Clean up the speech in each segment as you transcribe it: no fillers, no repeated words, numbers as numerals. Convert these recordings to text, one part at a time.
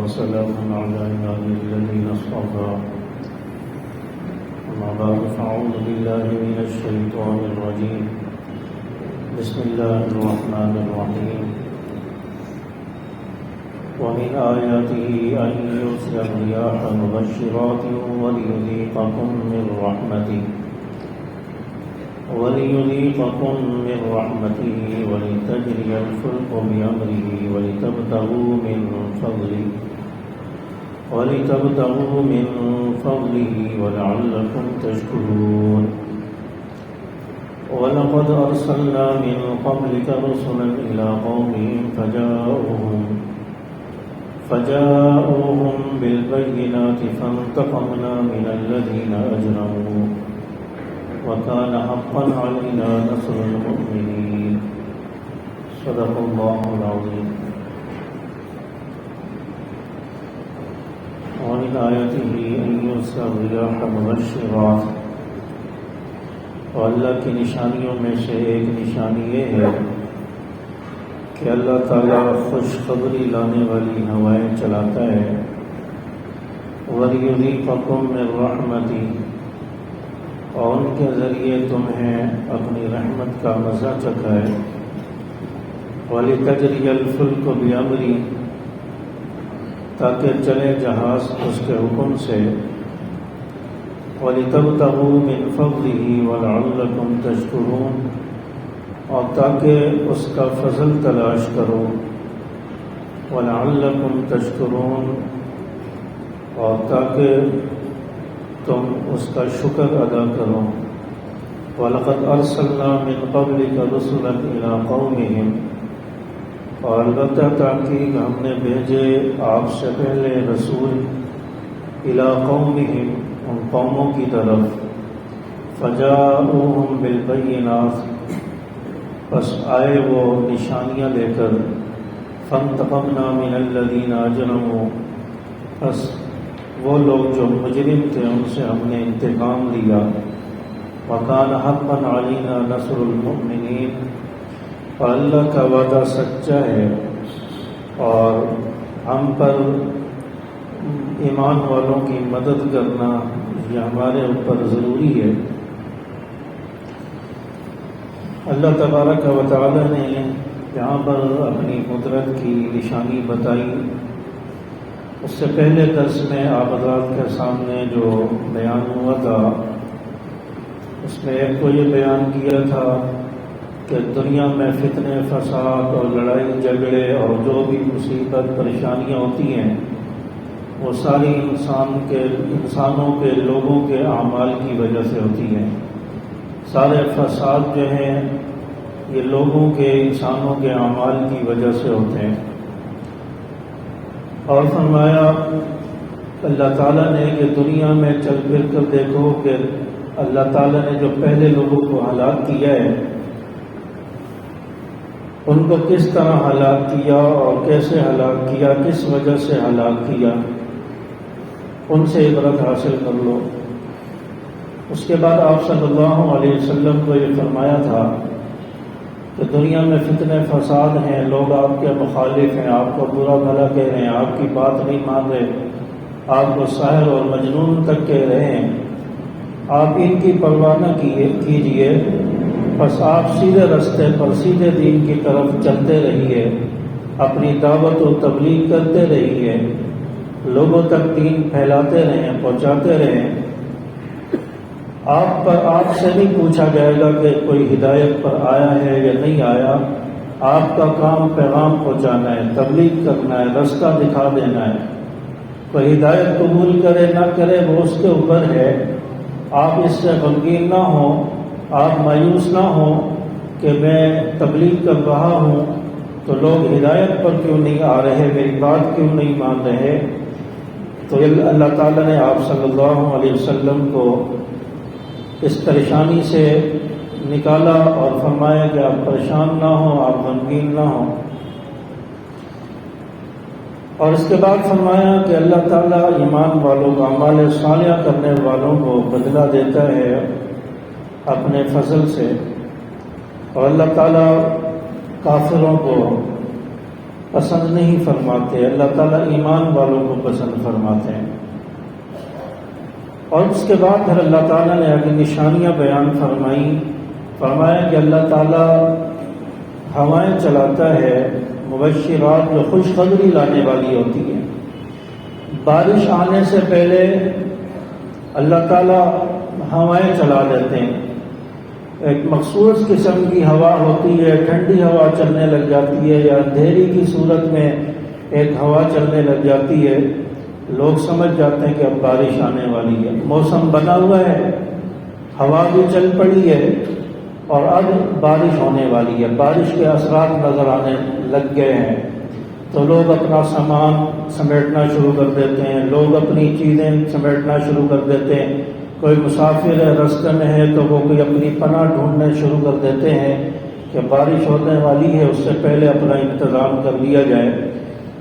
وسلام على عباده الذين اصطفى أما بعد فأعوذ بالله من الشيطان الرجيم بسم الله الرحمن الرحيم ومن آياته أن يرسل الرياح مبشرات وليذيقكم من رحمته ولتجري الفلك بأمره ولتبتغوا من فضله ولعلكم تشكرون ولقد أرسلنا من قبلك رسلا إلى قومهم فجاءوهم بالبينات فانتقمنا من الذين أجرموا وكان حقا علينا نصر المؤمنين صدق الله العظيم ومن آياته أن يرسل الرياح مبشرات اور اللہ کی نشانیوں میں سے ایک نشانی یہ ہے کہ اللہ تعالیٰ خوشخبری لانے والی ہوائیں چلاتا ہے وَلِيُذِيقَكُم مِّن رَّحْمَتِهِ اور ان کے ذریعے تمہیں اپنی رحمت کا مزہ چکھائے وَلِتَجْرِيَ الْفُلْكُ بِأَمْرِهِ تاکہ چلے جہاز اس کے حکم سے وَلِتَبْتَغُوا مِنْ فَضْلِهِ وَلَعَلَّكُمْ تَشْكُرُونَ اور تاکہ اس کا فضل تلاش کرو وَلَعَلَّكُمْ تَشْكُرُونَ اور تاکہ تم اس کا شکر ادا کرو وَلَقَدْ أَرْسَلْنَا مِنْ قَبْلِكَ رُسُلًا إِلَىٰ قَوْمِهِمْ اور البتہ تاکہ ہم نے بھیجے آپ سے پہلے رسول إِلَىٰ قَوْمِهِمْ ان قوموں کی طرف فَجَاءُوهُمْ بِالْبَيِّنَاتِ پس آئے وہ نشانیاں لے کر فَانْتَقَمْنَا مِنَ الَّذِينَ أَجْرَمُوا پس وہ لوگ جو مجرم تھے ان سے ہم نے انتقام لیا وَكَانَ حَقًّا عَلَيْنَا نَصْرُ الْمُؤْمِنِينَ اور اللہ کا وعدہ سچا ہے اور ہم پر ایمان والوں کی مدد کرنا یہ ہمارے اوپر ضروری ہے۔ اللہ تبارک و تعالی نے یہاں پر اپنی قدرت کی نشانی بتائی۔ اس سے پہلے درس میں آپ حضرات کے سامنے جو بیان ہوا تھا اس میں ایک تو یہ بیان کیا تھا کہ دنیا میں فتنے فساد اور لڑائی جھگڑے اور جو بھی مصیبت پریشانیاں ہوتی ہیں وہ ساری انسانوں کے لوگوں کے اعمال کی وجہ سے ہوتی ہیں۔ سارے فساد جو ہیں یہ لوگوں کے انسانوں کے اعمال کی وجہ سے ہوتے ہیں۔ اور فرمایا اللہ تعالیٰ نے کہ دنیا میں چل پھر کر دیکھو کہ اللہ تعالیٰ نے جو پہلے لوگوں کو ہلاک کیا ہے ان کو کس طرح ہلاک کیا اور کیسے ہلاک کیا، کس وجہ سے ہلاک کیا، ان سے عبرت حاصل کر لو۔ اس کے بعد آپ صلی اللہ علیہ وسلم کو یہ فرمایا تھا کہ دنیا میں فتنے فساد ہیں، لوگ آپ کے مخالف ہیں، آپ کو برا بھلا کہہ رہے ہیں، آپ کی بات نہیں مان رہے، آپ کو ساحر اور مجنون تک کہہ رہے ہیں، آپ ان کی پرواہ نہ کیجیے، بس آپ سیدھے رستے پر سیدھے دین کی طرف چلتے رہیے، اپنی دعوت و تبلیغ کرتے رہیے، لوگوں تک دین پھیلاتے رہیں، پہنچاتے رہیں۔ آپ سے نہیں پوچھا جائے گا کہ کوئی ہدایت پر آیا ہے یا نہیں آیا، آپ کا کام پیغام پہنچانا ہے، تبلیغ کرنا ہے، رستہ دکھا دینا ہے۔ کوئی ہدایت قبول کرے نہ کرے وہ اس کے اوپر ہے، آپ اس سے غمگین نہ ہوں، آپ مایوس نہ ہوں کہ میں تبلیغ کر رہا ہوں تو لوگ ہدایت پر کیوں نہیں آ رہے، میری بات کیوں نہیں مان رہے۔ تو اللہ تعالیٰ نے آپ صلی اللہ علیہ وسلم کو اس پریشانی سے نکالا اور فرمایا کہ آپ پریشان نہ ہوں، آپ غمگین نہ ہوں۔ اور اس کے بعد فرمایا کہ اللہ تعالیٰ ایمان والوں کو، اعمال صالحہ کرنے والوں کو بدلہ دیتا ہے اپنے فضل سے، اور اللہ تعالیٰ کافروں کو پسند نہیں فرماتے، اللہ تعالیٰ ایمان والوں کو پسند فرماتے ہیں۔ اور اس کے بعد پھر اللہ تعالیٰ نے آگے نشانیاں بیان فرمایا کہ اللہ تعالیٰ ہوائیں چلاتا ہے مبشرات، جو خوشخبری لانے والی ہوتی ہیں۔ بارش آنے سے پہلے اللہ تعالیٰ ہوائیں چلا دیتے ہیں، ایک مخصوص قسم کی ہوا ہوتی ہے، ٹھنڈی ہوا چلنے لگ جاتی ہے، یا اندھیری کی صورت میں ایک ہوا چلنے لگ جاتی ہے، لوگ سمجھ جاتے ہیں کہ اب بارش آنے والی ہے، موسم بنا ہوا ہے، ہوا بھی چل پڑی ہے اور اب بارش ہونے والی ہے، بارش کے اثرات نظر آنے لگ گئے ہیں۔ تو لوگ اپنا سامان سمیٹنا شروع کر دیتے ہیں، لوگ اپنی چیزیں سمیٹنا شروع کر دیتے ہیں، کوئی مسافر ہے راستے میں ہے تو وہ کوئی اپنی پناہ ڈھونڈنے شروع کر دیتے ہیں کہ بارش ہونے والی ہے، اس سے پہلے اپنا انتظام کر لیا جائے۔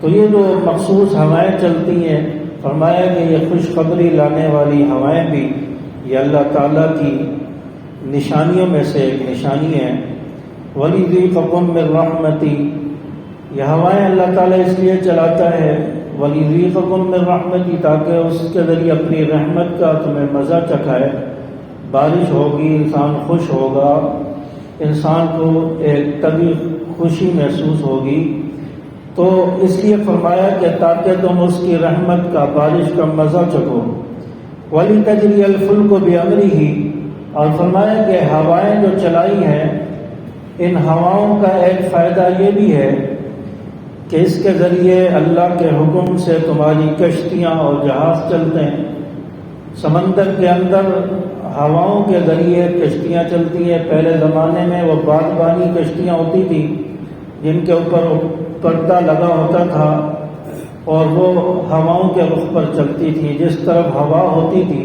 تو یہ جو مخصوص ہوائیں چلتی ہیں، فرمایا کہ یہ خوشخبری لانے والی ہوائیں بھی یہ اللہ تعالیٰ کی نشانیوں میں سے ایک نشانی ہے۔ وَلِيُذِيقَكُم مِّن رَحْمَتِهِ، یہ ہوائیں اللہ تعالیٰ اس لیے چلاتا ہے وَلِيُذِيقَكُم مِّن رَحْمَتِهِ، تاکہ اس کے ذریعے اپنی رحمت کا تمہیں مزہ چکھائے۔ بارش ہوگی، انسان خوش ہوگا، انسان کو ایک طبی خوشی محسوس ہوگی، تو اس لیے فرمایا کہ تاکہ تم اس کی رحمت کا، بارش کا مزہ چکھو۔ وَلِتَجْرِيَ الْفُلْكُ بِأَمْرِهِ، اور فرمایا کہ ہوائیں جو چلائی ہیں، ان ہواؤں کا ایک فائدہ یہ بھی ہے کہ اس کے ذریعے اللہ کے حکم سے تمہاری کشتیاں اور جہاز چلتے ہیں۔ سمندر کے اندر ہواؤں کے ذریعے کشتیاں چلتی ہیں۔ پہلے زمانے میں وہ بادبانی کشتیاں ہوتی تھی جن کے اوپر پردہ لگا ہوتا تھا اور وہ ہواؤں کے رخ پر چلتی تھی، جس طرف ہوا ہوتی تھی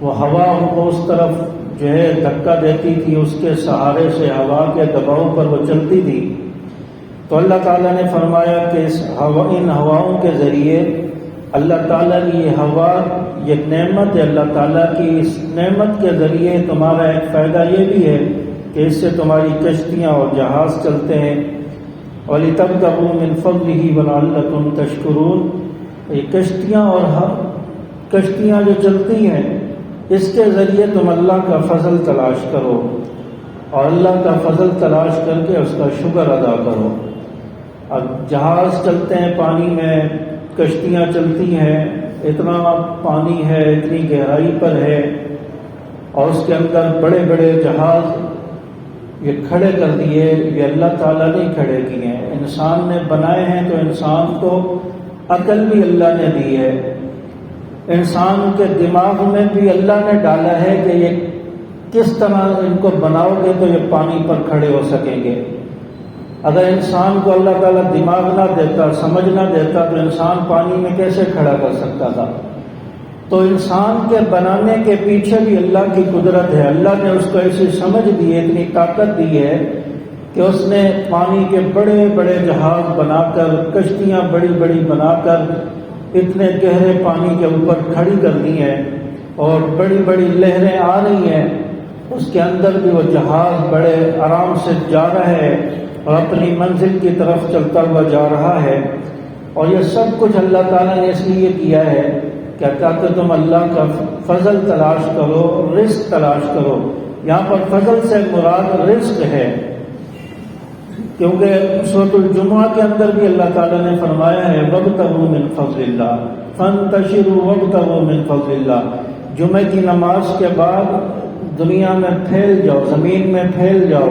وہ ہوا ان کو اس طرف جو ہے دھکا دیتی تھی، اس کے سہارے سے ہوا کے دباؤ پر وہ چلتی تھی۔ تو اللہ تعالیٰ نے فرمایا کہ ان ہواؤں کے ذریعے اللہ تعالیٰ کی یہ ہوا، یہ نعمت ہے اللہ تعالیٰ کی، اس نعمت کے ذریعے تمہارا ایک فائدہ یہ بھی ہے کہ اس سے تمہاری کشتیاں اور جہاز چلتے ہیں۔ وَلِتَبْتَغُوا مِنْ فَضْلِهِ وَلَعَلَّكُمْ تَشْكُرُونَ، یہ کشتیاں جو چلتی ہیں اس کے ذریعے تم اللہ کا فضل تلاش کرو اور اللہ کا فضل تلاش کر کے اس کا شکر ادا کرو۔ اب جہاز چلتے ہیں پانی میں، کشتیاں چلتی ہیں، اتنا پانی ہے، اتنی گہرائی پر ہے، اور اس کے اندر بڑے بڑے جہاز یہ کھڑے کر دیے، یہ اللہ تعالیٰ نے کھڑے کیے ہیں، انسان نے بنائے ہیں۔ تو انسان کو عقل بھی اللہ نے دی ہے، انسان کے دماغ میں بھی اللہ نے ڈالا ہے کہ یہ کس طرح ان کو بناؤ گے تو یہ پانی پر کھڑے ہو سکیں گے۔ اگر انسان کو اللہ تعالیٰ دماغ نہ دیتا، سمجھ نہ دیتا، تو انسان پانی میں کیسے کھڑا کر سکتا تھا؟ تو انسان کے بنانے کے پیچھے بھی اللہ کی قدرت ہے، اللہ نے اس کو ایسی سمجھ دی ہے، اتنی طاقت دی ہے کہ اس نے پانی کے بڑے بڑے جہاز بنا کر، کشتیاں بڑی بڑی بنا کر اتنے گہرے پانی کے اوپر کھڑی کر دی ہیں، اور بڑی بڑی لہریں آ رہی ہیں، اس کے اندر بھی وہ جہاز بڑے آرام سے جا رہا ہے اور اپنی منزل کی طرف چلتا ہوا جا رہا ہے۔ اور یہ سب کچھ اللہ تعالیٰ نے اس لیے کیا ہے کہ تاکہ تم اللہ کا فضل تلاش کرو، رزق تلاش کرو۔ یہاں پر فضل سے مراد رزق ہے، کیونکہ سورۃ الجمعہ کے اندر بھی اللہ تعالیٰ نے فرمایا ہے وَابْتَغُوا مِنْ فَضْلِ اللَّهِ فَانْتَشِرُوا وَابْتَغُوا مِنْ فَضْلِ اللَّهِ، جمعے کی نماز کے بعد دنیا میں پھیل جاؤ، زمین میں پھیل جاؤ،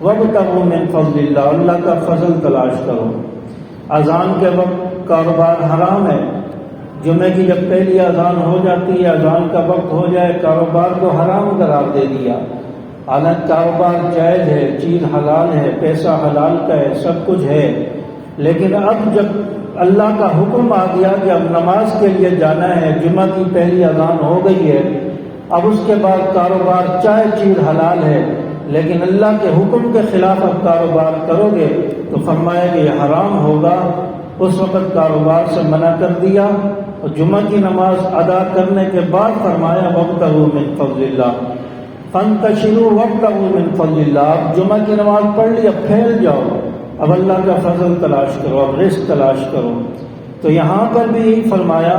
وَابْتَغُوا مِنْ فَضْلِ اللَّهِ، اللہ کا فضل تلاش کرو۔ اذان کے وقت کاروبار حرام ہے، جمعے کی جب پہلی اذان ہو جاتی ہے، اذان کا وقت ہو جائے، کاروبار کو حرام قرار دے دیا۔ حالانکہ کاروبار جائز ہے، چیز حلال ہے، پیسہ حلال کا ہے، سب کچھ ہے، لیکن اب جب اللہ کا حکم آ گیا کہ اب نماز کے لیے جانا ہے، جمعہ کی پہلی اذان ہو گئی ہے، اب اس کے بعد کاروبار چاہے چیز حلال ہے لیکن اللہ کے حکم کے خلاف اب کاروبار کرو گے تو فرمایا کہ یہ حرام ہوگا۔ اس وقت کاروبار سے منع کر دیا، اور جمعہ کی نماز ادا کرنے کے بعد فرمایا وَابْتَغُوا مِنْ فَضْلِ اللَّهِ فَانْتَشِرُوا وَابْتَغُوا مِنْ فَضْلِ اللَّهِ، اب جمعہ کی نماز پڑھ لی، اب پھیل جاؤ، اب اللہ کا فضل تلاش کرو، اب رزق تلاش کرو۔ تو یہاں پر بھی یہی فرمایا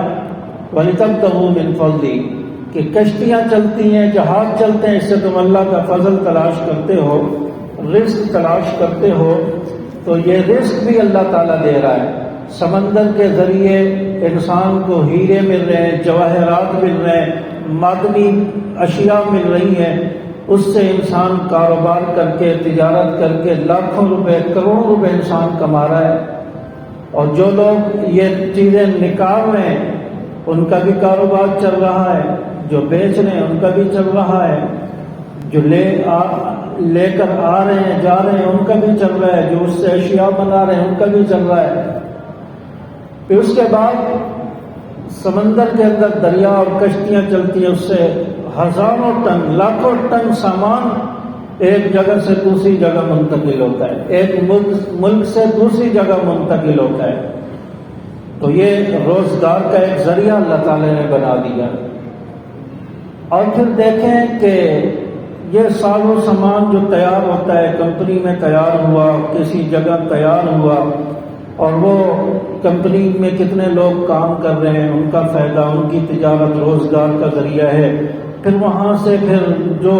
وَلِتَبْتَغُوا مِنْ فَضْلِهِ کہ کشتیاں چلتی ہیں، جہاز چلتے ہیں، اس سے تم اللہ کا فضل تلاش کرتے ہو، رزق تلاش کرتے ہو۔ تو یہ رزق بھی اللہ تعالیٰ دے رہا ہے۔ سمندر کے ذریعے انسان کو ہیرے مل رہے ہیں، جواہرات مل رہے ہیں، معدنی اشیاء مل رہی ہیں، اس سے انسان کاروبار کر کے، تجارت کر کے لاکھوں روپے، کروڑوں روپے انسان کما رہا ہے۔ اور جو لوگ یہ چیزیں نکال رہے ہیں ان کا بھی کاروبار چل رہا ہے، جو بیچ رہے ہیں ان کا بھی چل رہا ہے، جو لے کر آ رہے ہیں، جا رہے ہیں، ان کا بھی چل رہا ہے، جو اس سے اشیاء بنا رہے ہیں ان کا بھی چل رہا ہے۔ پھر اس کے بعد سمندر کے اندر دریا اور کشتیاں چلتی ہیں، اس سے ہزاروں ٹن، لاکھوں ٹن سامان ایک جگہ سے دوسری جگہ منتقل ہوتا ہے، ایک ملک سے دوسری جگہ منتقل ہوتا ہے۔ تو یہ روزگار کا ایک ذریعہ اللہ تعالی نے بنا دیا۔ اور پھر دیکھیں کہ یہ سازو سامان جو تیار ہوتا ہے، کمپنی میں تیار ہوا، کسی جگہ تیار ہوا، اور وہ کمپنی میں کتنے لوگ کام کر رہے ہیں، ان کا فائدہ، ان کی تجارت روزگار کا ذریعہ ہے۔ پھر وہاں سے پھر جو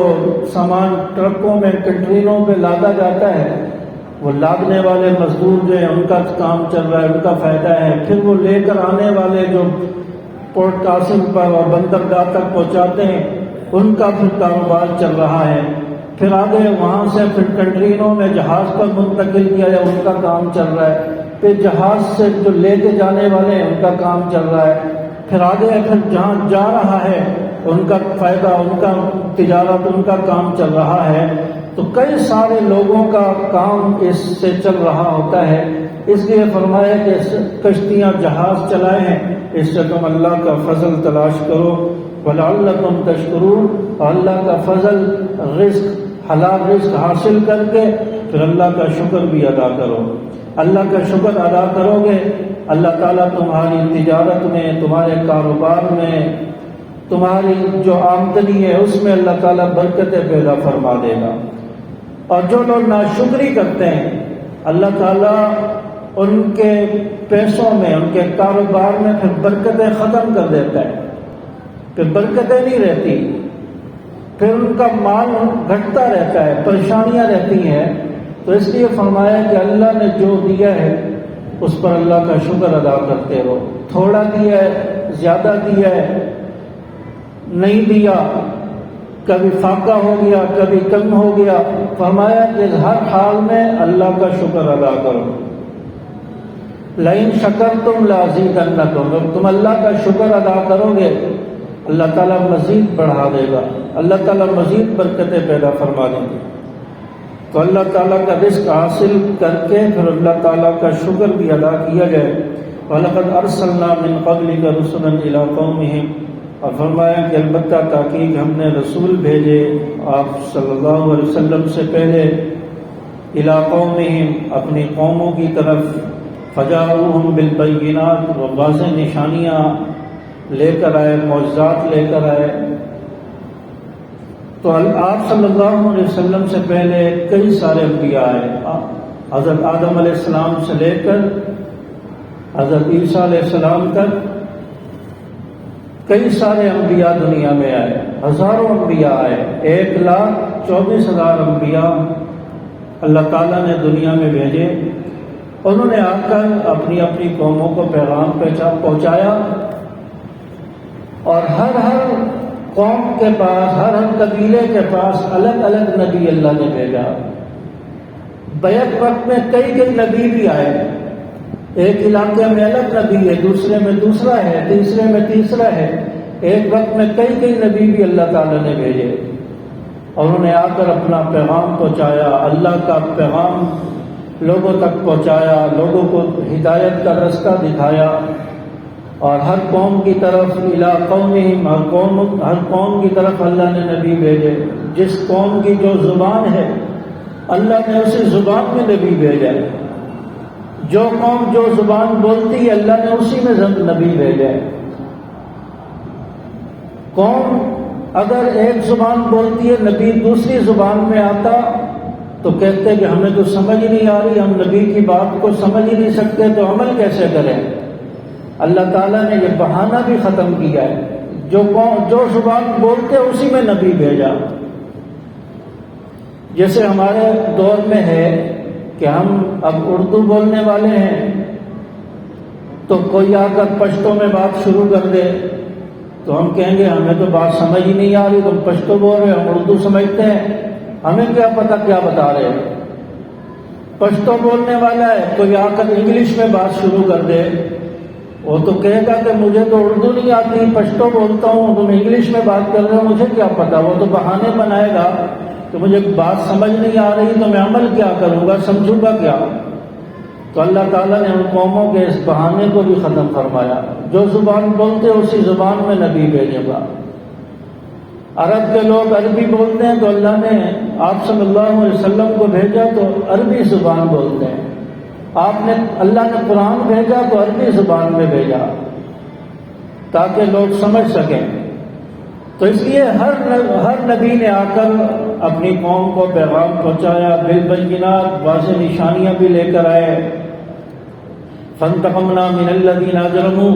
سامان ٹرکوں میں، کنٹینروں پہ لادا جاتا ہے، وہ لادنے والے مزدور جو ہیں ان کا کام چل رہا ہے، ان کا فائدہ ہے۔ پھر وہ لے کر آنے والے جو پورٹ قاسم پر اور بندرگاہ تک پہنچاتے ہیں، ان کا پھر کاروبار چل رہا ہے۔ پھر آگے وہاں سے پھر کنٹینروں میں جہاز پر منتقل کیا جائے، ان کا کام چل رہا ہے۔ پھر جہاز سے جو لے کے جانے والے ہیں ان کا کام چل رہا ہے۔ پھر آگے پھر جہاں جا رہا ہے ان کا فائدہ، ان کا تجارت، ان کا کام چل رہا ہے۔ تو کئی سارے لوگوں کا کام اس سے چل رہا ہوتا ہے۔ اس لیے فرمایا کہ کشتیاں، جہاز چلائے ہیں، اس سے تم اللہ کا فضل تلاش کرو، وَلَعَلَّكُمْ تَشْكُرُونَ، اور اللہ کا فضل، رزق، حلال رزق حاصل کر کے پھر اللہ کا شکر بھی ادا کرو۔ اللہ کا شکر ادا کرو گے، اللہ تعالیٰ تمہاری تجارت میں، تمہارے کاروبار میں، تمہاری جو آمدنی ہے اس میں اللہ تعالیٰ برکتیں پیدا فرما دے گا۔ اور جو لوگ ناشکری کرتے ہیں، اللہ تعالیٰ ان کے پیسوں میں، ان کے کاروبار میں پھر برکتیں ختم کر دیتا ہے، پھر برکتیں نہیں رہتی، پھر ان کا مال گھٹتا رہتا ہے، پریشانیاں رہتی ہیں۔ تو اس لیے فرمایا کہ اللہ نے جو دیا ہے اس پر اللہ کا شکر ادا کرتے رہو۔ تھوڑا دیا ہے، زیادہ دیا ہے، نہیں دیا، کبھی فاقہ ہو گیا، کبھی کم ہو گیا، فرمایا کہ ہر حال میں اللہ کا شکر ادا کرو۔ لئن شکرتم لازیدنکم، جب تم اللہ کا شکر ادا کرو گے اللہ تعالیٰ مزید بڑھا دے گا، اللہ تعالیٰ مزید برکتیں پیدا فرما دیں گے۔ تو اللہ تعالیٰ کا رزق حاصل کر کے پھر اللہ تعالیٰ کا شکر بھی ادا کیا جائے۔ وَلَقَدْ أَرْسَلْنَا مِنْ قَبْلِكَ رُسُلًا إِلَىٰ قَوْمِهِمْ، اور فرمایا کہ البتہ تحقیق ہم نے رسول بھیجے آپ صلی اللہ علیہ وسلم سے پہلے، إِلَىٰ قَوْمِهِمْ، اپنی قوموں کی طرف، فَجَاءُوهُمْ بِالْبَيِّنَاتِ، وہ واضح نشانیاں لے کر آئے، معجزات لے کر آئے۔ تو آپ صلی اللہ علیہ وسلم سے پہلے کئی سارے انبیاء آئے، حضرت آدم علیہ السلام سے لے کر حضرت عیسیٰ علیہ السلام تک کئی سارے انبیاء دنیا میں آئے، ہزاروں انبیاء آئے، 1,24,000 انبیاء اللہ تعالیٰ نے دنیا میں بھیجے۔ انہوں نے آ کر اپنی اپنی قوموں کو پیغام پہنچایا، اور ہر قوم کے پاس، ہر قبیلے کے پاس الگ الگ نبی اللہ نے بھیجا۔ بیک وقت میں کئی نبی بھی آئے، ایک علاقے میں الگ نبی ہے، دوسرے میں دوسرا ہے، تیسرے میں تیسرا ہے، ایک وقت میں کئی نبی بھی اللہ تعالیٰ نے بھیجے، اور انہوں نے آ کر اپنا پیغام پہنچایا، اللہ کا پیغام لوگوں تک پہنچایا، لوگوں کو ہدایت کا رستہ دکھایا۔ اور ہر قوم کی طرف اِلیٰ قومہم، ہر قوم کی طرف اللہ نے نبی بھیجے۔ جس قوم کی جو زبان ہے اللہ نے اسی زبان میں نبی بھیجا، جو قوم جو زبان بولتی ہے اللہ نے اسی میں نبی بھیجا۔ قوم اگر ایک زبان بولتی ہے، نبی دوسری زبان میں آتا تو کہتے کہ ہمیں تو سمجھ ہی نہیں آ رہی، ہم نبی کی بات کو سمجھ ہی نہیں سکتے، تو عمل کیسے کریں؟ اللہ تعالیٰ نے یہ بہانہ بھی ختم کیا ہے، جو زبان بولتے اسی میں نبی بھیجا۔ جیسے ہمارے دور میں ہے کہ ہم اب اردو بولنے والے ہیں، تو کوئی آ کر پشتو میں بات شروع کر دے تو ہم کہیں گے ہمیں تو بات سمجھ ہی نہیں آ رہی، تم پشتو بول رہے، ہم اردو سمجھتے ہیں، ہمیں کیا پتہ کیا بتا رہے ہیں۔ پشتو بولنے والا ہے، کوئی آ کر انگلش میں بات شروع کر دے، وہ تو کہے گا کہ مجھے تو اردو نہیں آتی، پشتو بولتا ہوں، تم انگلش میں بات کر رہے ہو، مجھے کیا پتا۔ وہ تو بہانے بنائے گا کہ مجھے بات سمجھ نہیں آ رہی تو میں عمل کیا کروں گا، سمجھوں گا کیا۔ تو اللہ تعالیٰ نے ان قوموں کے اس بہانے کو بھی ختم فرمایا، جو زبان بولتے اسی زبان میں نبی بھیجے گا۔ عرب کے لوگ عربی بولتے ہیں تو اللہ نے آپ صلی اللہ علیہ وسلم کو بھیجا تو عربی زبان بولتے ہیں، اللہ نے قرآن بھیجا تو عربی زبان میں بھیجا تاکہ لوگ سمجھ سکیں۔ تو اس لیے ہر نبی نے آ کر اپنی قوم کو پیغام پہنچایا، بالبینات، واضح نشانیاں بھی لے کر آئے۔ فانتقمنا من الذین اجرموا،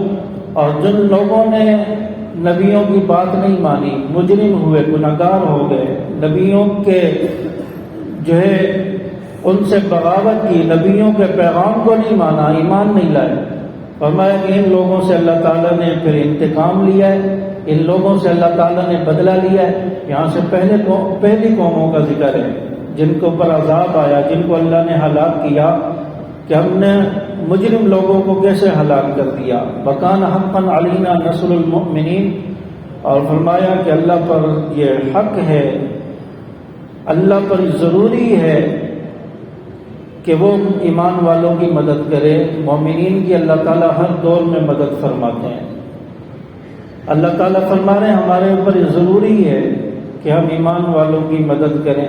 اور جن لوگوں نے نبیوں کی بات نہیں مانی، مجرم ہوئے، گنہگار ہو گئے، نبیوں کے جو ہے ان سے بغاوت کی، نبیوں کے پیغام کو نہیں مانا، ایمان نہیں لائے، فرمایا کہ ان لوگوں سے اللہ تعالیٰ نے پھر انتقام لیا ہے، ان لوگوں سے اللہ تعالیٰ نے بدلہ لیا ہے۔ یہاں سے پہلی قوموں کا ذکر ہے جن کے اوپر عذاب آیا، جن کو اللہ نے ہلاک کیا، کہ ہم نے مجرم لوگوں کو کیسے ہلاک کر دیا۔ وَكَانَ حَقًّا عَلَيْنَا نَصْرُ الْمُؤْمِنِينَ، اور فرمایا کہ اللہ پر یہ حق ہے، اللہ پر ضروری ہے کہ وہ ایمان والوں کی مدد کرے۔ مومنین کی اللہ تعالیٰ ہر دور میں مدد فرماتے ہیں۔ اللہ تعالیٰ فرما رہے ہیں ہمارے اوپر یہ ضروری ہے کہ ہم ایمان والوں کی مدد کریں۔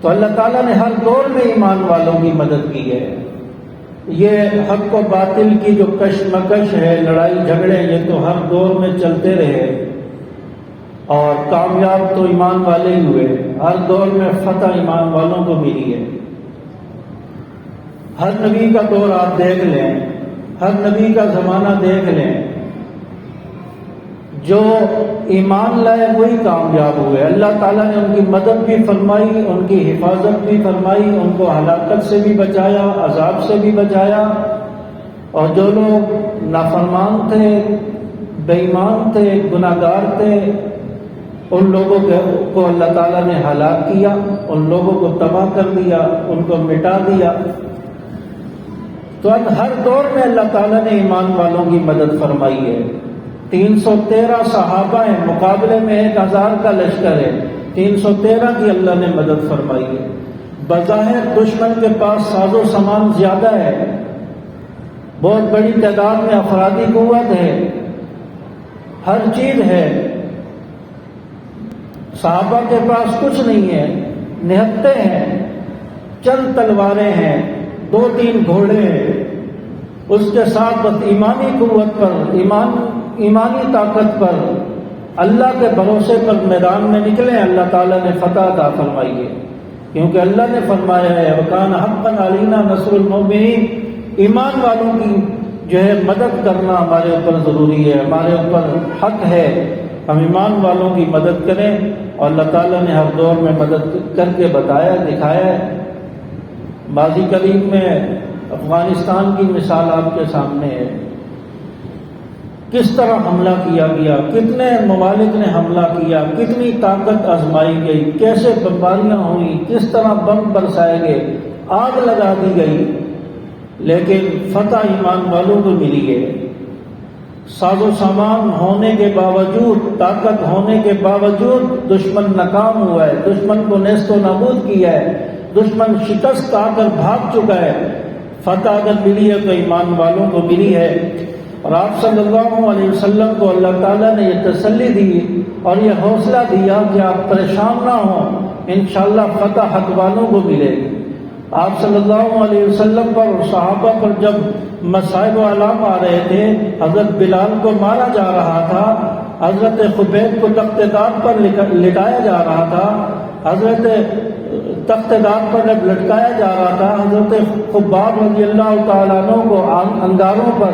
تو اللہ تعالیٰ نے ہر دور میں ایمان والوں کی مدد کی ہے۔ یہ حق و باطل کی جو کشمکش ہے، لڑائی جھگڑے، یہ تو ہر دور میں چلتے رہے، اور کامیاب تو ایمان والے ہی ہوئے۔ ہر دور میں فتح ایمان والوں کو ملی ہے۔ ہر نبی کا دور آپ دیکھ لیں، ہر نبی کا زمانہ دیکھ لیں، جو ایمان لائے وہی کامیاب ہوئے۔ اللہ تعالیٰ نے ان کی مدد بھی فرمائی، ان کی حفاظت بھی فرمائی، ان کو ہلاکت سے بھی بچایا، عذاب سے بھی بچایا، اور جو لوگ نافرمان تھے، بے ایمان تھے، گناہگار تھے، ان لوگوں کو اللہ تعالیٰ نے ہلاک کیا، ان لوگوں کو تباہ کر دیا، ان کو مٹا دیا۔ تو ہر دور میں اللہ تعالیٰ نے ایمان والوں کی مدد فرمائی ہے۔ 313 صحابہ ہیں، مقابلے میں 1000 کا لشکر ہے، 313 کی اللہ نے مدد فرمائی ہے۔ بظاہر دشمن کے پاس ساز و سامان زیادہ ہے، بہت بڑی تعداد میں افرادی قوت ہے، ہر چیز ہے، صحابہ کے پاس کچھ نہیں ہے، نہتے ہیں، چند تلواریں ہیں، 2-3 گھوڑے ہیں، اس کے ساتھ بس ایمانی قوت پر، ایمانی طاقت پر، اللہ کے بھروسے پر میدان میں نکلے، اللہ تعالیٰ نے فتح عطا فرمائی ہے، کیونکہ اللہ نے فرمایا ہے وَكَانَ حَقًّا عَلَيْنَا نَصْرُ الْمُؤْمِنِينَ۔ ایمان والوں کی جو ہے مدد کرنا ہمارے اوپر ضروری ہے، ہمارے اوپر حق ہے، ہم ایمان والوں کی مدد کریں، اور اللہ تعالیٰ نے ہر دور میں مدد کر کے بتایا، دکھایا ہے۔ ماضی قریب میں افغانستان کی مثال آپ کے سامنے ہے، کس طرح حملہ کیا گیا، کتنے ممالک نے حملہ کیا، کتنی طاقت آزمائی گئی، کیسے بمباریاں ہوئیں، کس طرح بم برسائے گئے، آگ لگا دی گئی، لیکن فتح ایمان والوں کو ملی ہے۔ ساز و سامان ہونے کے باوجود، طاقت ہونے کے باوجود دشمن ناکام ہوا ہے، دشمن کو نیست و نابود کیا ہے، دشمن شکست آ کر بھاگ چکا ہے۔ فتح اگر ملی ہے تو ایمان والوں کو ملی ہے، اور آپ صلی اللہ علیہ وسلم کو اللہ تعالیٰ نے یہ تسلی دی اور یہ حوصلہ دیا کہ آپ پریشان نہ ہوں، انشاءاللہ فتح حق والوں کو ملے گی۔ آپ صلی اللہ علیہ وسلم پر اور صحابہ پر جب مصائب و آلام آ رہے تھے، حضرت بلال کو مارا جا رہا تھا، حضرت خبیب کو تخت دار پر لٹایا جا رہا تھا، حضرت تخت دار پر جب لٹکایا جا رہا تھا، حضرت خباب رضی اللہ تعالیٰ عنہ کو انگاروں پر،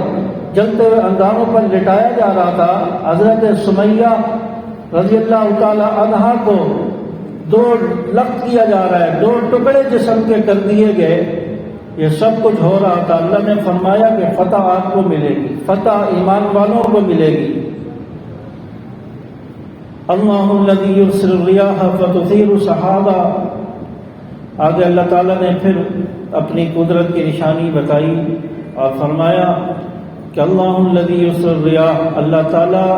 جلتے ہوئے انگاروں پر لٹایا جا رہا تھا، حضرت سمیہ رضی اللہ تعالیٰ عنہا کو دو لخت کیا جا رہا ہے، 2 ٹکڑے جسم کے کر دیے گئے، یہ سب کچھ ہو رہا تھا۔ اللہ نے فرمایا کہ فتح آپ کو ملے گی، فتح ایمان والوں کو ملے گی۔ اللہ الذی یرسل الریاح فتثیر سحابا، آگے اللہ تعالیٰ نے پھر اپنی قدرت کی نشانی بتائی اور فرمایا کہ اللہ الذی یرسل الریاح، اللہ تعالیٰ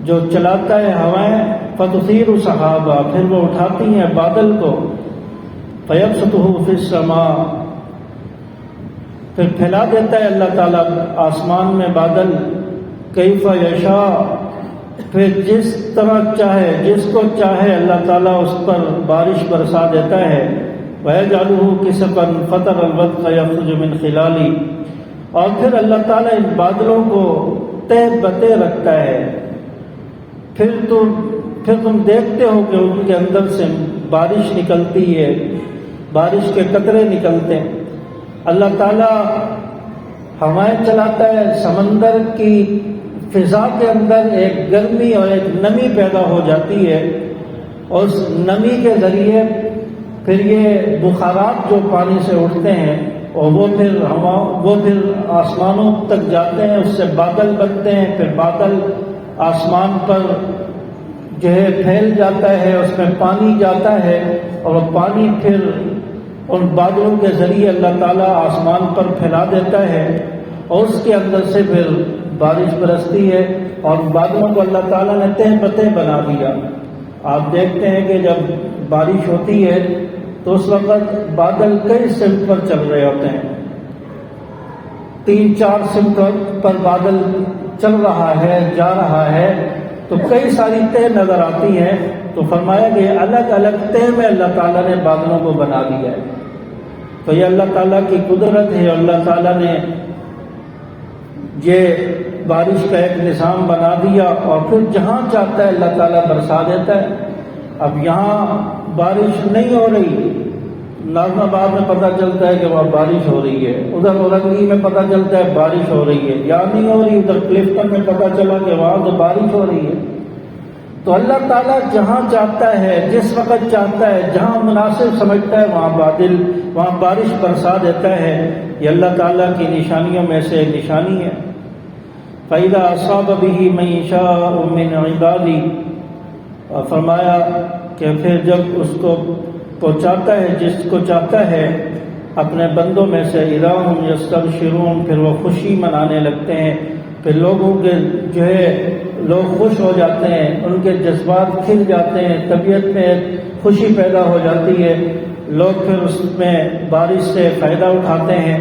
جو چلاتا ہے ہوائیں، فتثیر سحابا، پھر وہ اٹھاتی ہیں بادل کو، فیبسطہ فی السماء، پھر پھیلا دیتا ہے اللہ تعالیٰ آسمان میں بادل، کیف یشاء، پھر جس طرح چاہے، جس کو چاہے اللہ تعالیٰ اس پر بارش برسا دیتا ہے۔ وَيَجْعَلُهُ كِسَفًا فَتَرَى الْوَدْقَ يَخْرُجُ مِنْ خِلَالِهِ، اور پھر اللہ تعالیٰ ان بادلوں کو تہ بتہ رکھتا ہے، پھر تم دیکھتے ہو کہ ان کے اندر سے بارش نکلتی ہے، بارش کے قطرے نکلتے ہیں۔ اللہ تعالیٰ ہوائیں چلاتا ہے، سمندر کی فضا کے اندر ایک گرمی اور ایک نمی پیدا ہو جاتی ہے، اور اس نمی کے ذریعے پھر یہ بخارات جو پانی سے اٹھتے ہیں اور وہ پھر آسمانوں تک جاتے ہیں، اس سے بادل بنتے ہیں، پھر بادل آسمان پر جو ہے پھیل جاتا ہے، اس میں پانی جاتا ہے، اور وہ پانی پھر ان بادلوں کے ذریعے اللہ تعالیٰ آسمان پر پھیلا دیتا ہے، اور اس کے اندر سے پھر بارش برستی ہے، اور بادلوں کو اللہ تعالیٰ نے تہ بتہ بنا دیا۔ آپ دیکھتے ہیں کہ جب بارش ہوتی ہے تو اس وقت بادل کئی سمت پر چل رہے ہوتے ہیں، 3-4 سمت پر بادل چل رہا ہے، جا رہا ہے، تو کئی ساری تہ نظر آتی ہیں، تو فرمایا کہ الگ الگ تہ میں اللہ تعالیٰ نے بادلوں کو بنا دیا ہے۔ تو یہ اللہ تعالیٰ کی قدرت ہے، اللہ تعالیٰ نے یہ بارش کا ایک نظام بنا دیا، اور پھر جہاں چاہتا ہے اللہ تعالیٰ برسا دیتا ہے۔ اب یہاں بارش نہیں ہو رہی، ناظم آباد میں پتہ چلتا ہے کہ وہاں بارش ہو رہی ہے، ادھر اورنگی میں پتہ چلتا ہے بارش ہو رہی ہے، یا نہیں ہو رہی، ادھر کلفٹن میں پتہ چلا کہ وہاں تو بارش ہو رہی ہے۔ تو اللہ تعالیٰ جہاں چاہتا ہے، جس وقت چاہتا ہے، جہاں مناسب سمجھتا ہے، وہاں بارش برسا دیتا ہے۔ یہ اللہ تعالیٰ کی نشانیوں میں سے نشانی ہے۔ فَإِذَا أَصَابَ بِهِ مَن يَشَاءُ مِنْ عِبَادِهِ، اور فرمایا کہ پھر جب اس کو پہنچاتا ہے جس کو چاہتا ہے اپنے بندوں میں سے، اِذَا هُمْ يَسْتَبْشِرُونَ، پھر وہ خوشی منانے لگتے ہیں، پھر لوگوں کے جو ہے لوگ خوش ہو جاتے ہیں، ان کے جذبات کھل جاتے ہیں، طبیعت میں خوشی پیدا ہو جاتی ہے، لوگ پھر اس میں بارش سے فائدہ اٹھاتے ہیں۔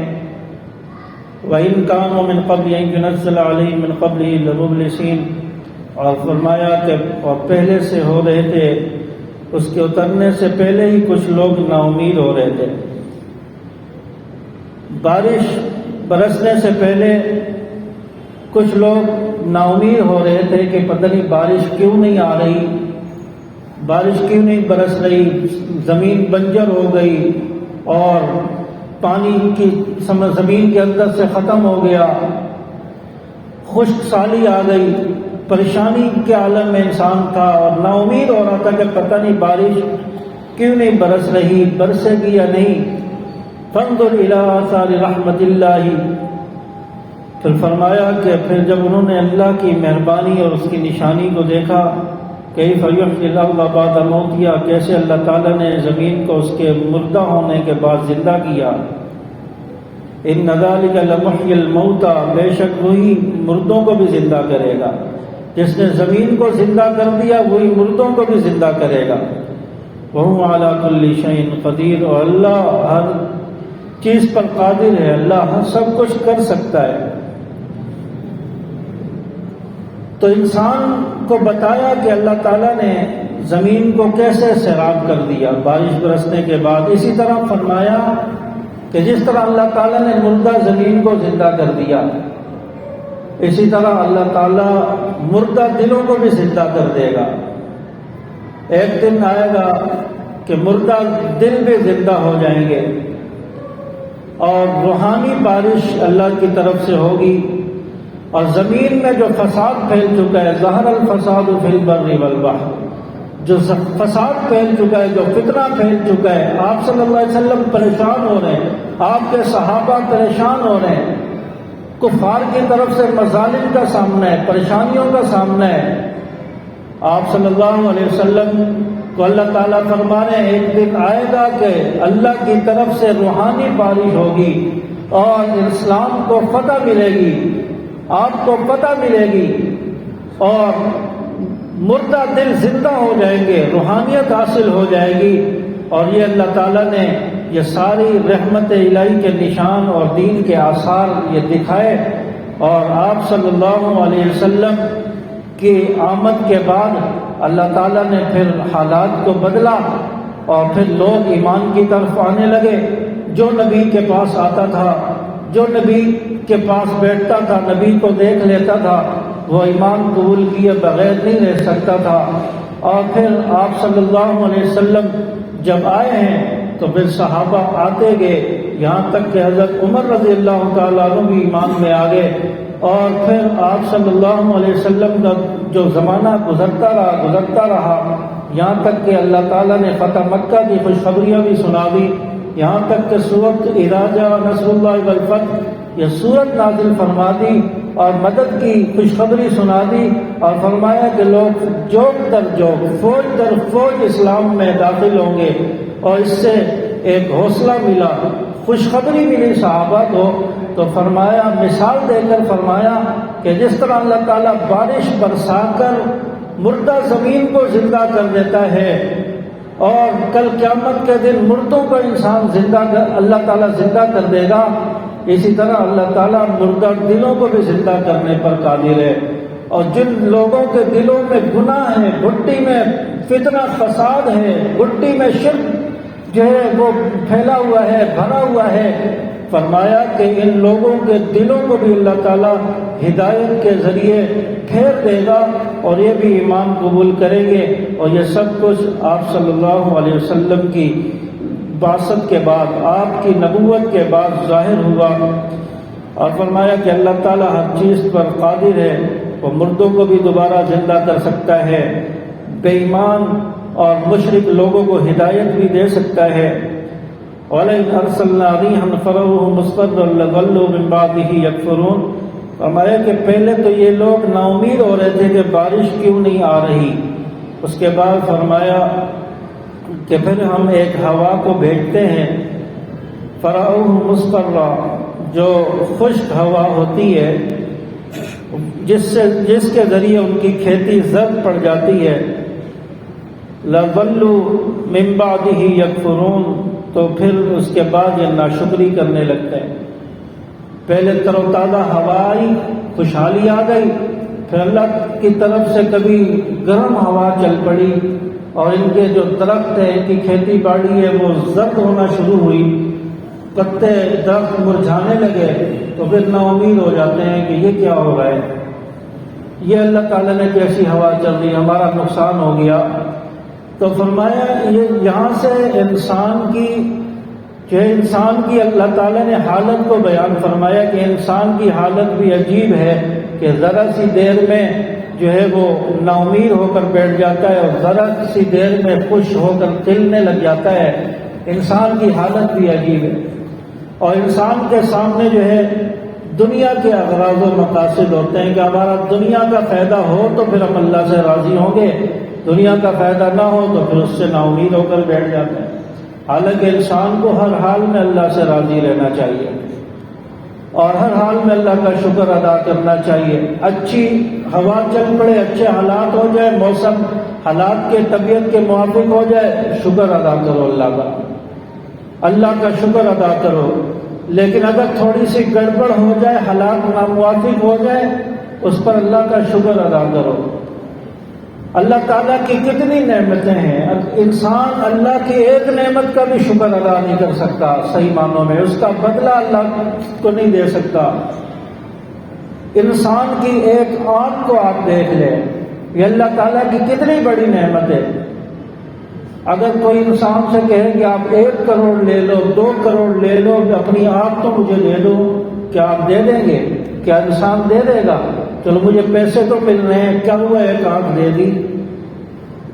وَإِن كَانُوا مِن قَبْلِ أَن يُنَزَّلَ عَلَيْهِم مِّن قَبْلِهِ لَمُبْلِسِينَ، اور فرمایا کہ اور پہلے سے ہو رہے تھے، اس کے اترنے سے پہلے ہی کچھ لوگ نا امید ہو رہے تھے۔ بارش برسنے سے پہلے کچھ لوگ نا امید ہو رہے تھے کہ پتہ نہیں بارش کیوں نہیں آ رہی، بارش کیوں نہیں برس رہی، زمین بنجر ہو گئی اور پانی کی زمین کے اندر سے ختم ہو گیا، خشک سالی آ گئی، پریشانی کے عالم میں انسان تھا، اور نا امید ہو رہا تھا کہ پتہ نہیں بارش کیوں نہیں برس رہی، برسے گی یا نہیں۔ فانظر الی آثار رحمت اللہ، پھر فرمایا کہ پھر جب انہوں نے اللہ کی مہربانی اور اس کی نشانی کو دیکھا، کیف یحیی الارض بعد موتہا، کیسے اللہ تعالیٰ نے زمین کو اس کے مردہ ہونے کے بعد زندہ کیا۔ ان ذلک لمحیی الموتى، بے شک وہی مردوں کو بھی زندہ کرے گا، جس نے زمین کو زندہ کر دیا وہی مردوں کو بھی زندہ کرے گا۔ وهو علی کل شیء قدیر، اور اللہ ہر چیز پر قادر ہے، اللہ ہر سب کچھ کر سکتا ہے۔ تو انسان کو بتایا کہ اللہ تعالیٰ نے زمین کو کیسے سیراب کر دیا بارش برسنے کے بعد۔ اسی طرح فرمایا کہ جس طرح اللہ تعالیٰ نے مردہ زمین کو زندہ کر دیا، اسی طرح اللہ تعالیٰ مردہ دلوں کو بھی زندہ کر دے گا۔ ایک دن آئے گا کہ مردہ دل بھی زندہ ہو جائیں گے، اور روحانی بارش اللہ کی طرف سے ہوگی، اور زمین میں جو فساد پھیل چکا ہے، ظہر الفساد فی البر والبحر، جو فساد پھیل چکا ہے، جو فتنہ پھیل چکا ہے، آپ صلی اللہ علیہ وسلم پریشان ہو رہے ہیں، آپ کے صحابہ پریشان ہو رہے ہیں، کفار کی طرف سے مظالم کا سامنا ہے، پریشانیوں کا سامنا ہے۔ آپ صلی اللہ علیہ وسلم کو اللہ تعالیٰ فرما رہے ہیں ایک دن آئے گا کہ اللہ کی طرف سے روحانی بارش ہوگی اور اسلام کو فتح ملے گی، آپ کو فتح ملے گی، اور مردہ دل زندہ ہو جائیں گے، روحانیت حاصل ہو جائے گی۔ اور یہ اللہ تعالیٰ نے یہ ساری رحمت الہی کے نشان اور دین کے آثار یہ دکھائے، اور آپ صلی اللہ علیہ وسلم کی آمد کے بعد اللہ تعالیٰ نے پھر حالات کو بدلا، اور پھر لوگ ایمان کی طرف آنے لگے۔ جو نبی کے پاس آتا تھا، جو نبی کے پاس بیٹھتا تھا، نبی کو دیکھ لیتا تھا، وہ ایمان قبول کیے بغیر نہیں رہ سکتا تھا۔ اور پھر آپ صلی اللہ علیہ وسلم جب آئے ہیں تو پھر صحابہ آتے گئے، یہاں تک کہ حضرت عمر رضی اللہ تعالیٰ عنہ بھی ایمان میں آ گئے۔ اور پھر آپ صلی اللہ علیہ وسلم کا جو زمانہ گزرتا رہا، یہاں تک کہ اللہ تعالیٰ نے فتح مکہ کی خوشخبریاں بھی سنا دی، یہاں تک کہ سورۃ اذا جاء نصر اللہ والفتح یہ سورت نازل فرما دی اور مدد کی خوشخبری سنا دی، اور فرمایا کہ لوگ جوک در جوک، فوج در فوج اسلام میں داخل ہوں گے۔ اور اس سے ایک حوصلہ ملا، خوشخبری ملی صحابہ کو، تو فرمایا، مثال دے کر فرمایا کہ جس طرح اللہ تعالیٰ بارش برسا کر مردہ زمین کو زندہ کر دیتا ہے، اور کل قیامت کے دن مردوں کو انسان اللہ تعالیٰ زندہ کر دے گا، اسی طرح اللہ تعالیٰ مردہ دلوں کو بھی زندہ کرنے پر قادر ہے۔ اور جن لوگوں کے دلوں میں گناہ ہے، گھٹی میں فتنہ فساد ہے، گھٹی میں شرک جو ہے وہ پھیلا ہوا ہے، بھرا ہوا ہے، فرمایا کہ ان لوگوں کے دلوں کو بھی اللہ تعالیٰ ہدایت کے ذریعے پھیر دے گا، اور یہ بھی ایمان قبول کریں گے۔ اور یہ سب کچھ آپ صلی اللہ علیہ وسلم کی بعثت کے بعد، آپ کی نبوت کے بعد ظاہر ہوا۔ اور فرمایا کہ اللہ تعالیٰ ہر چیز پر قادر ہے، وہ مردوں کو بھی دوبارہ زندہ کر سکتا ہے، بے ایمان اور مشرک لوگوں کو ہدایت بھی دے سکتا ہے۔ وَلَئِنْ أَرْسَلْنَا رِيحًا فَرَوْهُ مُصْفَرًّا لَظَلُّوا مِنْ بَعْدِهِ يَكْفُرُونَ۔ فرمایا کہ پہلے تو یہ لوگ نا امید ہو رہے تھے کہ بارش کیوں نہیں آ رہی، اس کے بعد فرمایا کہ پھر ہم ایک ہوا کو بھیجتے ہیں، فَرَوْهُ مُصْفَرًّا، جو خشک ہوا ہوتی ہے، جس کے ذریعے ان کی کھیتی زرد پڑ جاتی ہے، لَظَلُّوا مِنْ بَعْدِهِ يَكْفُرُونَ، تو پھر اس کے بعد یہ ناشکری کرنے لگتے ہیں۔ پہلے تر و تازہ ہوا آئی، خوشحالی آ گئی، پھر اللہ کی طرف سے کبھی گرم ہوا چل پڑی، اور ان کے جو درخت ہیں، ان کی کھیتی باڑی ہے، وہ زرد ہونا شروع ہوئی، پتے درخت مرجھانے لگے، تو پھر نا امید ہو جاتے ہیں کہ یہ کیا ہو رہا ہے، یہ اللہ تعالیٰ نے کیسی ہوا چل رہی، ہمارا نقصان ہو گیا۔ تو فرمایا یہ یہاں سے انسان کی اللہ تعالیٰ نے حالت کو بیان فرمایا کہ انسان کی حالت بھی عجیب ہے، کہ ذرا سی دیر میں جو ہے وہ نا امید ہو کر بیٹھ جاتا ہے، اور ذرا سی دیر میں خوش ہو کر کھلنے لگ جاتا ہے۔ انسان کی حالت بھی عجیب ہے، اور انسان کے سامنے جو ہے دنیا کے اغراض و مقاصد ہوتے ہیں کہ ہمارا دنیا کا فائدہ ہو تو پھر ہم اللہ سے راضی ہوں گے، دنیا کا فائدہ نہ ہو تو پھر اس سے نا امید ہو کر بیٹھ جاتے ہیں۔ حالانکہ انسان کو ہر حال میں اللہ سے راضی رہنا چاہیے، اور ہر حال میں اللہ کا شکر ادا کرنا چاہیے۔ اچھی ہوا چل پڑے، اچھے حالات ہو جائے، موسم حالات کے طبیعت کے موافق ہو جائے، شکر ادا کرو اللہ کا شکر ادا کرو۔ لیکن اگر تھوڑی سی گڑبڑ ہو جائے، حالات ناموافق ہو جائے، اس پر اللہ کا شکر ادا کرو۔ اللہ تعالیٰ کی کتنی نعمتیں ہیں، انسان اللہ کی ایک نعمت کا بھی شکر ادا نہیں کر سکتا صحیح معنوں میں، اس کا بدلہ اللہ کو نہیں دے سکتا۔ انسان کی ایک آنکھ کو آپ دیکھ لیں، یہ اللہ تعالیٰ کی کتنی بڑی نعمت ہے۔ اگر کوئی انسان سے کہے کہ آپ 1 کروڑ لے لو، 2 کروڑ لے لو، اپنی آنکھ تو مجھے دے دو، کیا آپ دے دیں گے؟ کیا انسان دے دے گا؟ چلو مجھے پیسے تو مل رہے ہیں، کیا ہوا 1 آنکھ دے دی،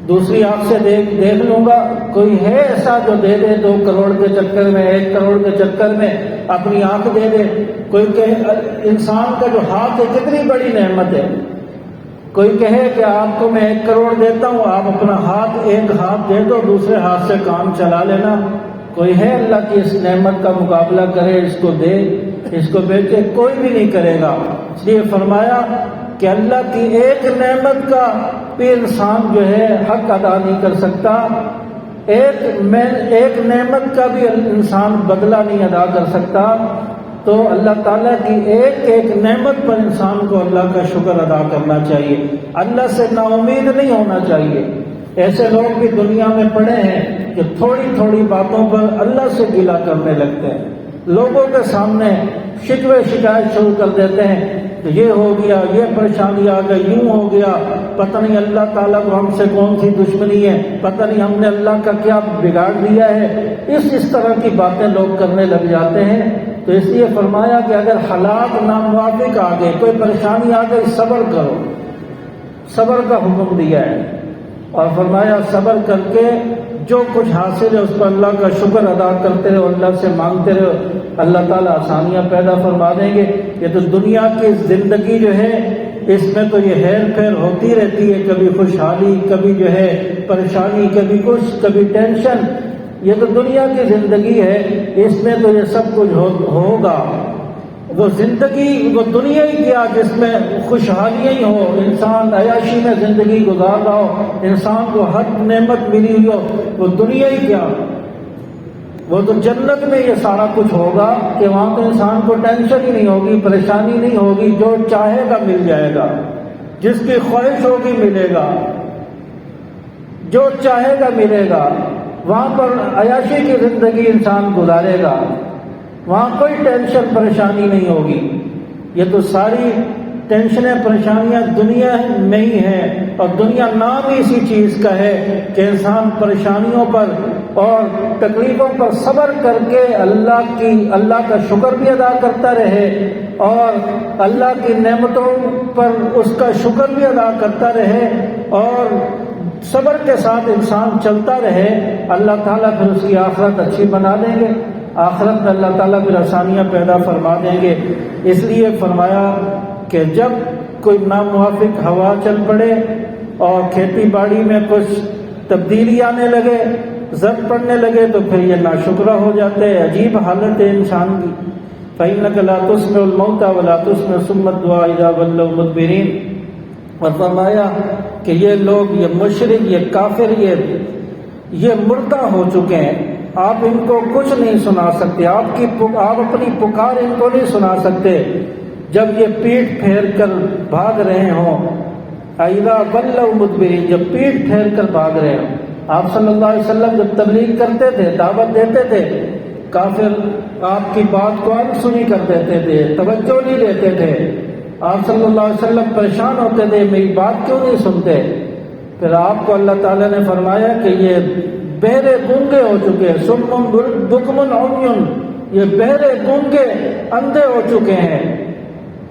دوسری آنکھ سے دیکھ لوں گا؟ کوئی ہے ایسا جو دے دے 2 کروڑ کے چکر میں، 1 کروڑ کے چکر میں اپنی آنکھ دے دے؟ کوئی کہے انسان کا جو ہاتھ ہے کتنی بڑی نعمت ہے، کوئی کہے کہ آپ کو میں 1 کروڑ دیتا ہوں، آپ اپنا ایک ہاتھ دے دو، دوسرے ہاتھ سے کام چلا لینا؟ کوئی ہے اللہ کی اس نعمت کا مقابلہ کرے، اس کو دے، اس کو بیچے؟ کوئی بھی نہیں کرے گا۔ اس لیے فرمایا کہ اللہ کی ایک نعمت کا بھی انسان جو ہے حق ادا نہیں کر سکتا، ایک نعمت کا بھی انسان بدلہ نہیں ادا کر سکتا۔ تو اللہ تعالیٰ کی ایک نعمت پر انسان کو اللہ کا شکر ادا کرنا چاہیے، اللہ سے نا امید نہیں ہونا چاہیے۔ ایسے لوگ بھی دنیا میں پڑے ہیں کہ تھوڑی تھوڑی باتوں پر اللہ سے گلہ کرنے لگتے ہیں، لوگوں کے سامنے شکوے شکایت شروع کر دیتے ہیں کہ یہ ہو گیا، یہ پریشانی آ گئی، یوں ہو گیا، پتہ نہیں اللہ تعالیٰ کو ہم سے کون سی دشمنی ہے، پتہ نہیں ہم نے اللہ کا کیا بگاڑ دیا ہے۔ اس طرح کی باتیں لوگ کرنے لگ جاتے ہیں۔ تو اس لیے فرمایا کہ اگر حالات ناموافق آ گئے، کوئی پریشانی آ گئی، صبر کرو، صبر کا حکم دیا ہے، اور فرمایا صبر کر کے جو کچھ حاصل ہے اس پر اللہ کا شکر ادا کرتے رہو، اللہ سے مانگتے رہو، اللہ تعالیٰ آسانیاں پیدا فرما دیں گے۔ یہ تو دنیا کی زندگی جو ہے اس میں تو یہ ہیر پھیر ہوتی رہتی ہے، کبھی خوشحالی، کبھی جو ہے پریشانی، کبھی کچھ، کبھی ٹینشن، یہ تو دنیا کی زندگی ہے، اس میں تو یہ سب کچھ ہوگا۔ وہ زندگی، وہ دنیا ہی کیا جس میں خوشحالیاں ہی ہو، انسان عیاشی میں زندگی گزار رہا ہو، انسان کو ہر نعمت ملی ہوئی ہو، وہ دنیا ہی کیا، وہ تو جنت میں یہ سارا کچھ ہوگا کہ وہاں تو انسان کو ٹینشن ہی نہیں ہوگی، پریشانی نہیں ہوگی، جو چاہے گا مل جائے گا، جس کی خواہش ہوگی ملے گا، جو چاہے گا ملے گا۔ وہاں پر عیاشی کی زندگی انسان گزارے گا، وہاں کوئی ٹینشن پریشانی نہیں ہوگی۔ یہ تو ساری ٹینشنیں پریشانیاں دنیا میں ہی ہیں، اور دنیا نام ہی اسی چیز کا ہے کہ انسان پریشانیوں پر اور تکلیفوں پر صبر کر کے اللہ کا شکر بھی ادا کرتا رہے، اور اللہ کی نعمتوں پر اس کا شکر بھی ادا کرتا رہے، اور صبر کے ساتھ انسان چلتا رہے، اللہ تعالیٰ پھر اس کی آخرت اچھی بنا دیں گے، آخرت میں اللہ تعالیٰ پھر آسانیاں پیدا فرما دیں گے۔ اس لیے فرمایا کہ جب کوئی ناموافق ہوا چل پڑے اور کھیتی باڑی میں کچھ تبدیلی آنے لگے، زد پڑنے لگے، تو پھر یہ ناشکرہ ہو جاتے ہیں۔ عجیب حالت ہے انسان کی۔ فَإِنَّكَ لَا تُسْمِعُ الْمَوْتَى وَلَا تُسْمِعُ صُمَّ الدُّعَاءَ إِذَا وَلَّوْا مُدْبِرِينَ۔ اور فرمایا کہ یہ لوگ، یہ مشرک، یہ کافر، یہ مردہ ہو چکے ہیں، آپ ان کو کچھ نہیں سنا سکتے، آپ اپنی پکار ان کو نہیں سنا سکتے جب یہ پیٹھ پھیر کر بھاگ رہے ہوں۔ اِذَا وَلَّوْا مُدْبِرِينَ، جب پیٹھ پھیر کر بھاگ رہے ہوں۔ آپ صلی اللہ علیہ وسلم جب تبلیغ کرتے تھے، دعوت دیتے تھے، کافر آپ کی بات کو انسنی کر دیتے تھے، توجہ نہیں دیتے تھے۔ آپ صلی اللہ علیہ وسلم پریشان ہوتے تھے، میری بات کیوں نہیں سنتے؟ پھر آپ کو اللہ تعالیٰ نے فرمایا کہ یہ بہرے گونگے ہو چکے، سم بکم عمی، یہ بہرے گونگے اندھے ہو چکے ہیں،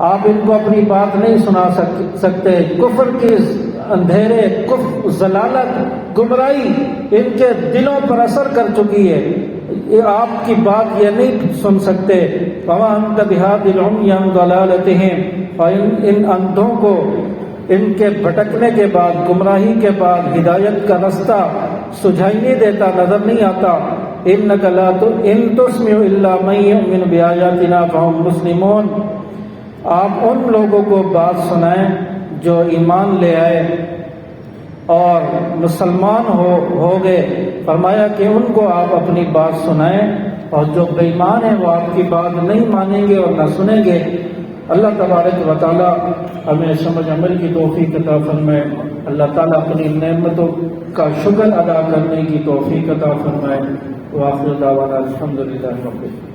آپ ان کو اپنی بات نہیں سنا سکتے۔ کفر کی اندھیرے، کفر، ضلالت، گمراہی ان کے دلوں پر اثر کر چکی ہے، یہ آپ کی بات یہ نہیں سن سکتے۔ وَمَا أَنْتَ بِهَادِي الْعُمْيِ عَنْ ضَلَالَتِهِمْ، اور ان اندھوں کو ان کے بھٹکنے کے بعد، گمراہی کے بعد ہدایت کا رستہ سجھائی نہیں دیتا، نظر نہیں آتا۔ إِنَّكَ لَا إِن تُسْمِعُ إِلَّا مَن يُؤْمِنُ بِآيَاتِنَا فَهُمْ مُسْلِمُونَ، آپ ان لوگوں کو بات سنائیں جو ایمان لے آئے اور مسلمان ہو گئے۔ فرمایا کہ ان کو آپ اپنی بات سنائیں، اور جو بے ایمان ہیں وہ آپ کی بات نہیں مانیں گے اور نہ سنیں گے۔ اللہ تبارک و تعالی ہمیں سمجھ عمل کی توفیق عطا فرمائے، اللہ تعالیٰ اپنی نعمتوں کا شکر ادا کرنے کی توفیق عطا فرمائے۔ وآخر دعوانا الحمدللہ رب العالمین۔